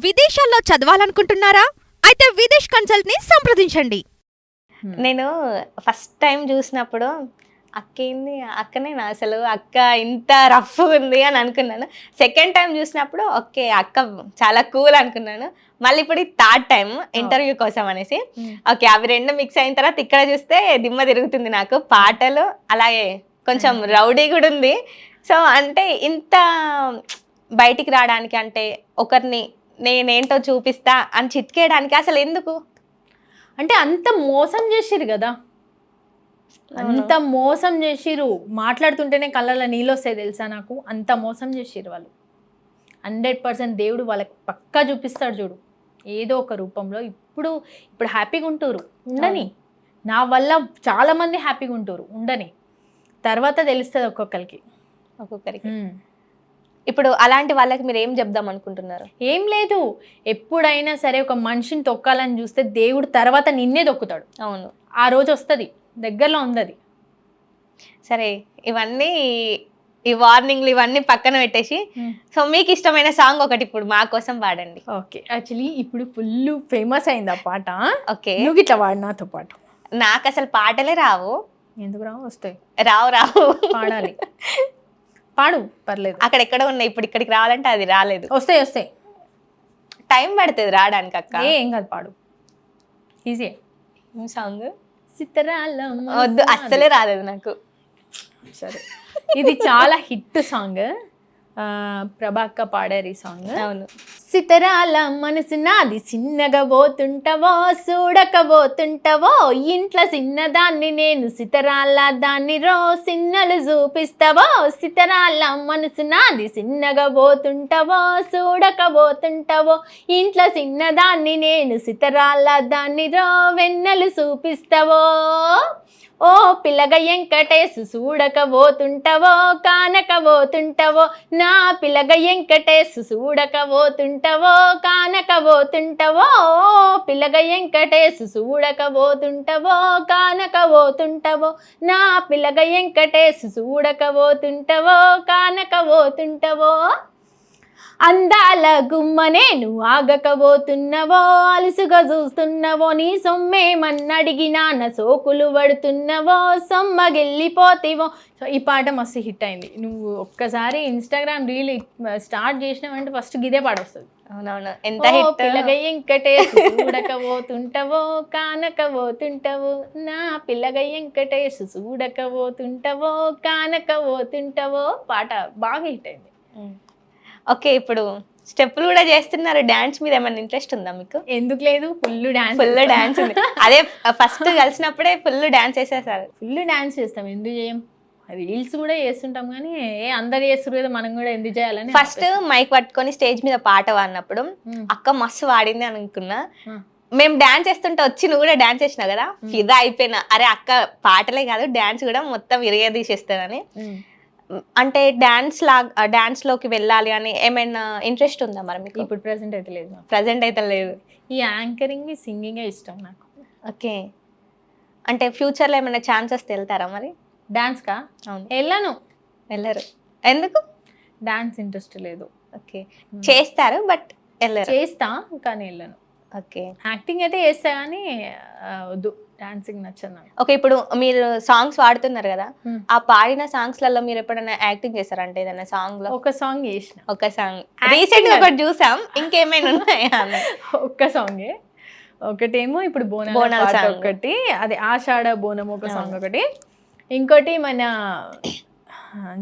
విదేశాల్లో చదవాలనుకుంటున్నారా? అయితే విదేశ్ కన్సల్ట్ ని సంప్రదించండి. నేను ఫస్ట్ టైం చూసినప్పుడు అక్కేంది అక్కనేనా అసలు అక్క ఇంత రఫ్ ఉంది అని అనుకున్నాను. సెకండ్ టైం చూసినప్పుడు ఓకే అక్క చాలా కూల్ అనుకున్నాను. మళ్ళీ ఇప్పుడు థర్డ్ టైం ఇంటర్వ్యూ కోసం అనేసి ఓకే అవి రెండు మిక్స్ అయిన తర్వాత ఇక్కడ చూస్తే దిమ్మ తిరుగుతుంది నాకు. పాటలు అలాగే కొంచెం రౌడీ కూడా ఉంది. సో అంటే ఇంత బయటికి రావడానికి అంటే ఒకరిని నేనేంటో చూపిస్తా అని చిట్కేయడానికి అసలు ఎందుకు? అంటే అంత మోసం చేసిరు కదా, అంత మోసం చేసిరు. మాట్లాడుతుంటేనే కళ్ళలో నీళ్ళు వస్తాయి తెలుసా నాకు. అంత మోసం చేసిరు వాళ్ళు. 100% దేవుడు వాళ్ళకి పక్కా చూపిస్తాడు చూడు, ఏదో ఒక రూపంలో. ఇప్పుడు హ్యాపీగా ఉంటారు, ఉండని. నా వల్ల చాలా మంది హ్యాపీగా ఉంటారు, ఉండని. తర్వాత తెలుస్తుంది ఒక్కొక్కరికి. ఇప్పుడు అలాంటి వాళ్ళకి మీరు ఏం చెప్దాం అనుకుంటున్నారు? ఏం లేదు, ఎప్పుడైనా సరే ఒక మనిషిని తొక్కాలని చూస్తే దేవుడు తర్వాత నిన్నే తొక్కుతాడు. అవును, ఆ రోజు వస్తుంది, దగ్గరలో ఉంది అది. సరే, ఇవన్నీ ఈ వార్నింగ్లు ఇవన్నీ పక్కన పెట్టేసి సో మీకు ఇష్టమైన సాంగ్ ఒకటి ఇప్పుడు మా కోసం పాడండి. ఓకే, యాక్చువల్లీ ఇప్పుడు ఫుల్ ఫేమస్ అయింది ఆ పాట. ఓకే, నువ్వు ఇట్లా పాడు నాతో పాటు. నాకు అసలు పాటలే రావు. ఎందుకు రావు? వస్తాయి, రావు పాడాలి. పాడు, పర్లేదు. అక్కడెక్కడ ఉన్నాయి, ఇప్పుడు ఇక్కడికి రావాలంటే అది రాలేదు. వస్తాయి, టైం పడుతుంది రావడానికి అక్క. ఏం కాదు, పాడు, ఈజీ. సాంగ్ సితరాలం వద్దు, అస్సలే రాలేదు నాకు. సరే, ఇది చాలా హిట్ సాంగ్. ప్రభాక్క పాడారు ఈ సాంగ్. అవును. సితరాల మనసు నాది, చిన్నగా పోతుంటవో చూడకపోతుంటవో, ఇంట్లో చిన్నదాన్ని నేను సితరాల దాన్ని రో సిన్నలు చూపిస్తావో. సితరాల మనసు నాది, చిన్నగా పోతుంటవో చూడకపోతుంటవో, ఇంట్లో చిన్నదాన్ని నేను సితరాల దాన్ని రో వెన్నెలు చూపిస్తావో. ఓ పిల్లగ వెంకటేశు చూడకపోతుంటవో కానకపోతుంటవో, నా పిల్లగ వెంకటేశు చూడకపోతుంటవో కానకపోతుంటవో. పిల్లగ వెంకటేశు చూడకపోతుంటవో కానకపోతుంటవో, నా పిల్లగ వెంకటేశు చూడకపోతుంటవో కానకపోతుంటవో. అందాల గుమ్మ నేను ఆగకపోతున్నవో, అలుసుగా చూస్తున్నవో, నీ సొమ్మేమన్నడిగినా నా సోకులు పడుతున్నవో, సొమ్మగిల్లిపోతివో. సో ఈ పాట మస్తు హిట్ అయింది. నువ్వు ఒక్కసారి ఇన్స్టాగ్రామ్ రీల్ స్టార్ట్ చేసినావంటే ఫస్ట్ గిదే పాట వస్తుంది. అవునవును, ఎంత హిట్. పిల్లగ వెంకటేశు చూడకపోతుంటవో కానకపోతుంటవో, నా పిల్లగ వెంకటేశు చూడకపోతుంటవో కానకపోతుంటవో. పాట బాగా హిట్ అయింది. ఓకే, ఇప్పుడు స్టెప్పులు కూడా చేస్తున్నారు. డాన్స్ మీద ఏమైనా ఇంట్రెస్ట్ ఉందా మీకు? ఎందుకు లేదు, ఫుల్ డాన్స్ ఉంది. అదే ఫస్ట్ కలిసినప్పుడే ఫుల్ డాన్స్ చేసేసారు. ఫుల్ డాన్స్ చేస్తాం, ఎందుకు చేయం? రీల్స్ కూడా చేస్తుంటాం కానీ అందరు చేస్తారు కదా, మనం కూడా ఎందుకు చేయాలని. ఫస్ట్ మైక్ పట్టుకొని స్టేజ్ మీద పాట పాడినప్పుడు అక్క మస్తు వాడింది అని అనుకున్నా. మేము డాన్స్ చేస్తుంటే వచ్చి నువ్వు కూడా డాన్స్ చేసినావు కదా, ఫిదా అయిపోయినా. అరే అక్క పాటలే కాదు డాన్స్ కూడా మొత్తం విరగదీసేస్తానని. అంటే డాన్స్ లోకి వెళ్ళాలి అని ఏమైనా ఇంట్రెస్ట్ ఉందా మరి మీకు? ఇప్పుడు ప్రెసెంట్ అయితే లేదు. ప్రెసెంట్ అయితే లేదు. ఈ యాంకరింగ్ సింగింగ్ ఇష్టం నాకు. ఓకే, అంటే ఫ్యూచర్లో ఏమైనా ఛాన్సెస్ వెళ్తారా మరి డాన్స్ కా? అవును. వెళ్ళరు, ఎందుకు? డాన్స్ ఇంట్రెస్ట్ లేదు. ఓకే, చేస్తారు బట్ వెళ్ళరు. చేస్తా కానీ వెళ్ళను. ఓకే, యాక్టింగ్ అయితే చేస్తా కానీ వద్దు, డాన్సింగ్ నచ్చదు నాకు. ఓకే, ఇప్పుడు మీరు సాంగ్స్ పాడుతున్నారు కదా, ఆ పాడిన సాంగ్స్ లలో మీరు ఎప్పుడైనా యాక్టింగ్ చేస్తారంటే ఏదైనా సాంగ్ లో? ఒక సాంగ్ చేసిన. ఒక సాంగ్ రీసెంట్ గా ఒకటి చూసాం, ఇంకేమైనా ఉన్నాయా? ఒక్క సాంగే. ఒకటేమో ఇప్పుడు బోనాల సాంగ్ ఒకటి, అది ఆషాఢ బోనం ఒక సాంగ్ ఒకటి. ఇంకోటి మన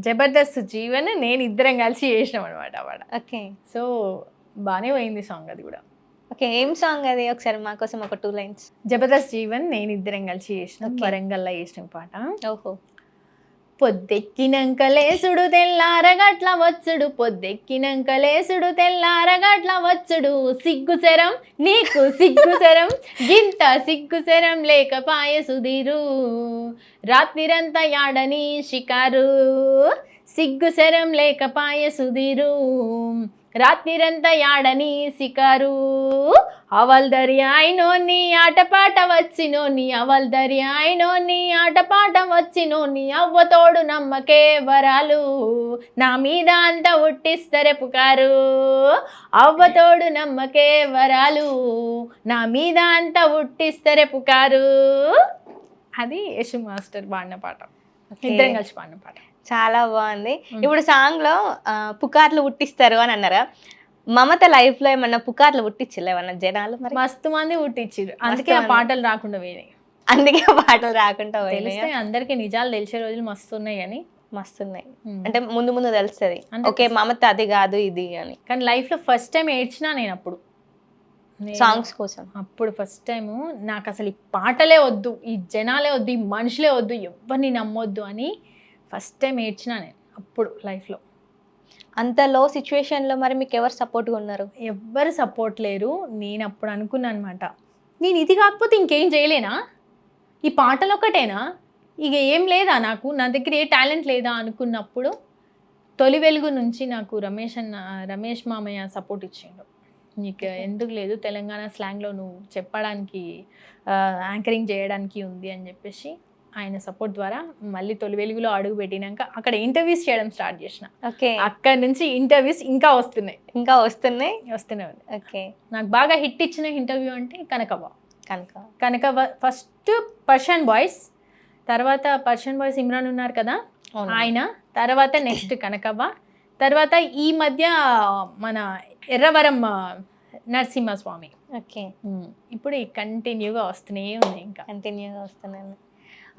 జబర్దస్త్ జీవన్ నేను ఇద్దరం కలిసి చేసినాం అనమాట వాడ. ఓకే, సో బాగానే పోయింది సాంగ్ అది కూడా. ఓకే, ఏం సాంగ్ అది? ఒకసారి మా కోసం ఒక 2 lines. జబర్దస్త్ జీవన్ నేను ఇద్దరం కలిసి చేసినాం, వరంగల్లో చేసిన పాట. ఓహో. పొద్దెక్కినంకలేసుడు తెల్లారగట్ల వచ్చుడు, పొద్దెక్కినంకలేసుడు తెల్లారగట్ల వచ్చుడు, సిగ్గుసరం నీకు సిగ్గుసరం, గింత సిగ్గుసరం లేకపాయ సుధీరు, రాత్రిరంతా యాడని షికారు, సిగ్గుసరం లేకపాయ సుధీరు, రాత్రిరంతా యాడని సికారు అవల్దరి అయినోని ఆటపాట వచ్చినోని అవల్దరి అయినోని ఆటపాట వచ్చినోని అవ్వతోడు నమ్మకే వరాలు నా మీద అంతా ఉట్టిస్తరే పుకారు అవ్వతోడు నమ్మకే వరాలు నా మీద అంతా ఉట్టిస్తరే పుకారు. అది యశు మాస్టర్ పాడిన పాట, ఇద్దరం కలిసి పాడిన పాట. చాలా బాగుంది. ఇప్పుడు సాంగ్ లో పుకార్లు పుట్టిస్తారు అని అన్నారా, మమత లైఫ్ లో ఏమన్నా పుకార్లు పుట్టించలే ఏమన్నా జనాలు? మరి మస్తు మంది పుట్టించారు, అందుకే ఆ పాటలు రాకుండా పోయినాయి. అందుకే పాటలు రాకుండా తెలిస్తే అందరికి నిజాలు తెలిసే రోజులు మస్తు ఉన్నాయి కానీ మస్తున్నాయి. అంటే ముందు ముందు తెలుస్తుంది ఓకే మమత అది కాదు ఇది అని. కానీ లైఫ్ లో ఫస్ట్ టైం ఏడ్చినా నేను అప్పుడు సాంగ్స్ కోసం. అప్పుడు ఫస్ట్ టైం నాకు అసలు ఈ పాటలే వద్దు, ఈ జనాలే వద్దు, ఈ మనుషులే వద్దు, ఎవరిని నమ్మొద్దు అని ఫస్ట్ టైం ఏడ్చినా నేను అప్పుడు లైఫ్లో. అంత లో సిచ్యువేషన్లో మరి మీకు ఎవరు సపోర్ట్గా ఉన్నారు? ఎవ్వరు సపోర్ట్ లేరు. నేను అప్పుడు అనుకున్నాను అనమాట, నేను ఇది కాకపోతే ఇంకేం చేయలేనా, ఈ పాటలు ఒకటేనా, ఇక ఏం లేదా నాకు, నా దగ్గర ఏ టాలెంట్ లేదా అనుకున్నప్పుడు తొలి వెలుగు నుంచి నాకు రమేష్ మామయ్య సపోర్ట్ ఇచ్చిండు. నీకు ఎందుకు లేదు, తెలంగాణ స్లాంగ్లో నువ్వు చెప్పడానికి యాంకరింగ్ చేయడానికి ఉంది అని చెప్పేసి ఆయన సపోర్ట్ ద్వారా మళ్ళీ తొలి వెలుగులో అడుగు పెట్టినాక అక్కడ ఇంటర్వ్యూస్ చేయడం స్టార్ట్ చేసిన. ఓకే, అక్కడ నుంచి ఇంటర్వ్యూస్ ఇంకా వస్తున్నాయి. ఓకే, నాకు బాగా హిట్ ఇచ్చిన ఇంటర్వ్యూ అంటే కనకవ్వ ఫస్ట్ పర్షియన్ బాయ్స్, తర్వాత పర్షియన్ బాయ్స్ ఇమ్రాన్ ఉన్నారు కదా ఆయన, తర్వాత నెక్స్ట్ కనకవ్వ, తర్వాత ఈ మధ్య మన ఎర్రవరం నరసింహస్వామి. ఓకే, ఇప్పుడు కంటిన్యూగా వస్తూనే ఉన్నాయి, ఇంకా కంటిన్యూగా వస్తున్నాయి.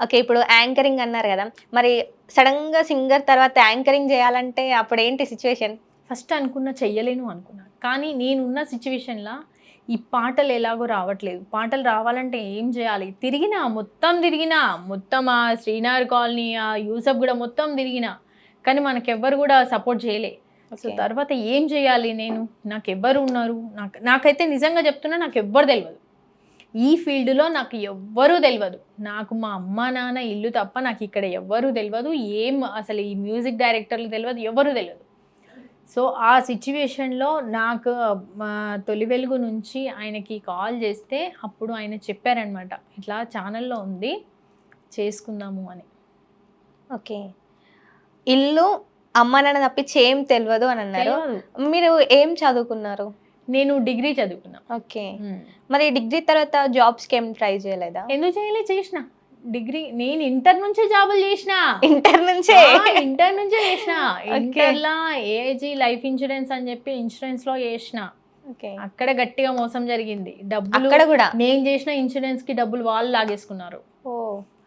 ఓకే, ఇప్పుడు యాంకరింగ్ అన్నారు కదా, మరి సడన్గా సింగర్ తర్వాత యాంకరింగ్ చేయాలంటే అప్పుడు ఏంటి సిచ్యువేషన్? ఫస్ట్ అనుకున్నా చెయ్యలేను అనుకున్నాను, కానీ నేనున్న సిచ్యువేషన్లో ఈ పాటలు ఎలాగో రావట్లేదు, పాటలు రావాలంటే ఏం చేయాలి, మొత్తం ఆ శ్రీనగర్ కాలనీ, ఆ యూసఫ్ కూడా మొత్తం తిరిగినా, కానీ మనకెవ్వరు కూడా సపోర్ట్ చేయలే. సో తర్వాత ఏం చేయాలి నేను, నాకు ఎవ్వరు ఉన్నారు, నాకైతే నిజంగా చెప్తున్నా నాకు ఎవ్వరు తెలియదు, ఈ ఫీల్డ్లో నాకు ఎవ్వరూ తెలియదు, నాకు మా అమ్మ నాన్న ఇల్లు తప్ప నాకు ఇక్కడ ఎవ్వరూ తెలియదు, అసలు ఈ మ్యూజిక్ డైరెక్టర్లు తెలియదు, ఎవ్వరూ తెలియదు. సో ఆ సిచ్యువేషన్లో నాకు తొలి వెలుగు నుంచి ఆయనకి కాల్ చేస్తే అప్పుడు ఆయన చెప్పారనమాట, ఇట్లా ఛానల్లో ఉంది చేసుకుందాము అని. ఓకే, ఇల్లు అమ్మ నాన్న తప్పించి ఏం తెలియదు అని అన్నారు. మీరు ఏం చదువుకున్నారు? నేను డిగ్రీ చదువుకున్నా. ఓకే, మరి డిగ్రీ తర్వాత జాబ్స్కి ఏం ట్రై చేయలేదా? ఎందుకు చేయలేదు, చేసిన డిగ్రీ. నేను ఇంటర్ నుంచే జాబులు చేసిన, ఇంటర్ నుంచే చేసిన. ఇంటర్లా ఏజీ లైఫ్ ఇన్సూరెన్స్ అని చెప్పి ఇన్సూరెన్స్ లో చేసిన. అక్కడ గట్టిగా మోసం జరిగింది, డబ్బులు కూడా నేను చేసిన ఇన్సూరెన్స్ కి డబ్బులు వాళ్ళు లాగేసుకున్నారు,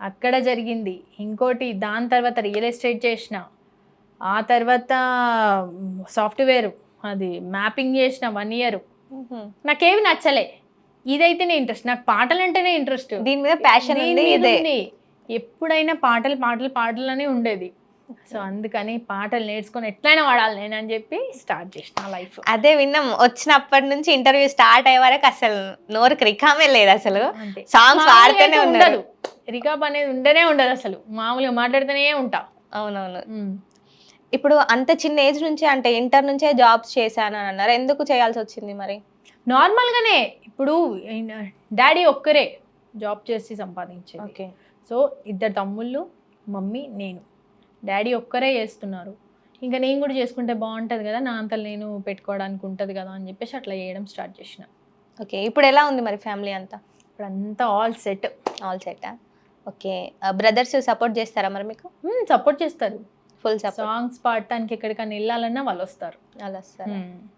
అక్కడ జరిగింది. ఇంకోటి దాని తర్వాత రియల్ ఎస్టేట్ చేసిన, ఆ తర్వాత సాఫ్ట్వేర్ అది మ్యాపింగ్ చేసిన 1 year. నాకేమి నచ్చలే, ఇదైతేనే ఇంట్రెస్ట్, నాకు పాటలు అంటేనే ఇంట్రెస్ట్, దీని మీద ప్యాషన్ ఉంది. ఎప్పుడైనా పాటలనే ఉండేది. సో అందుకని పాటలు నేర్చుకొని ఎట్లయినా వాడాలి నేను అని చెప్పి స్టార్ట్ చేసిన లైఫ్. అదే విన్నాం, వచ్చినప్పటి నుంచి ఇంటర్వ్యూ స్టార్ట్ అయ్యే వరకు అసలు నోరుకి రికామే లేదు, అసలు సాంగ్స్ పాడుతూనే ఉండదు, రికాప్ అనేది ఉండనే ఉండదు, అసలు మామూలుగా మాట్లాడుతూనే ఉంటా. అవునవును. ఇప్పుడు అంత చిన్న ఏజ్ నుంచి, అంటే ఇంటర్ నుంచే జాబ్స్ చేశాను అని అన్నారు, ఎందుకు చేయాల్సి వచ్చింది మరి? నార్మల్గానే ఇప్పుడు డాడీ ఒక్కరే జాబ్ చేసి సంపాదించేది. ఓకే, సో 2 తమ్ముళ్ళు, మమ్మీ, నేను, డాడీ ఒక్కరే చేస్తున్నారు, ఇంకా నేను కూడా చేసుకుంటే బాగుంటుంది కదా, నా అంతలు నేను పెట్టుకోవడానికి ఉంటుంది కదా అని చెప్పేసి అట్లా చేయడం స్టార్ట్ చేసిన. ఓకే, ఇప్పుడు ఎలా ఉంది మరి ఫ్యామిలీ అంతా? ఇప్పుడు అంతా ఆల్ సెటా? ఓకే, బ్రదర్స్ సపోర్ట్ చేస్తారా మరి మీకు? సపోర్ట్ చేస్తారు, ఫుల్ సపోర్ట్. సాంగ్స్ పాడటానికి ఎక్కడికైనా వెళ్ళాలన్నా వాళ్ళు వస్తారు.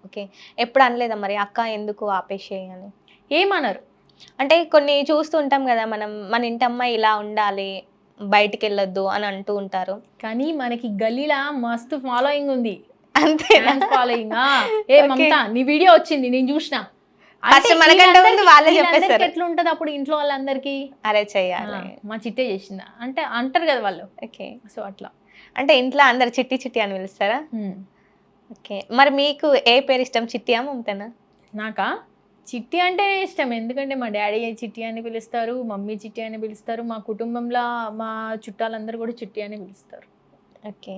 ఓకే, ఎప్పుడు అనలేదా మరి అక్క ఎందుకు ఆపేసేయి అని? ఏమన్నారు అంటే కొన్ని చూస్తూ ఉంటాం కదా మనం, మన ఇంటి అమ్మాయి ఇలా ఉండాలి, బయటికి వెళ్ళొద్దు అని అంటూ ఉంటారు, కానీ మనకి గల్లీలా మస్తు ఫాలోయింగ్ ఉంది. అంతే ఫాలోయింగ్. ఏ మమత నీ వీడియో వచ్చింది నేను చూసిన, ఎట్లా ఉంటది అప్పుడు ఇంట్లో వాళ్ళందరికీ, అరే చెయ్యాలి మా చిట్టే చేసిందా అంటే అంటారు కదా వాళ్ళు. ఓకే, సో అట్లా అంటే ఇంట్లో అందరు చిట్టి చిట్టి అని పిలుస్తారా? ఓకే, మరి మీకు ఏ పేరు ఇష్టం, చిట్టియా మమతనా? నాకా చిట్టి అంటేనే ఇష్టం, ఎందుకంటే మా డాడీ చిట్టి అని పిలుస్తారు, మమ్మీ చిట్టి అని పిలుస్తారు, మా కుటుంబంలో మా చుట్టాలందరూ కూడా చిట్టి అని పిలుస్తారు. ఓకే,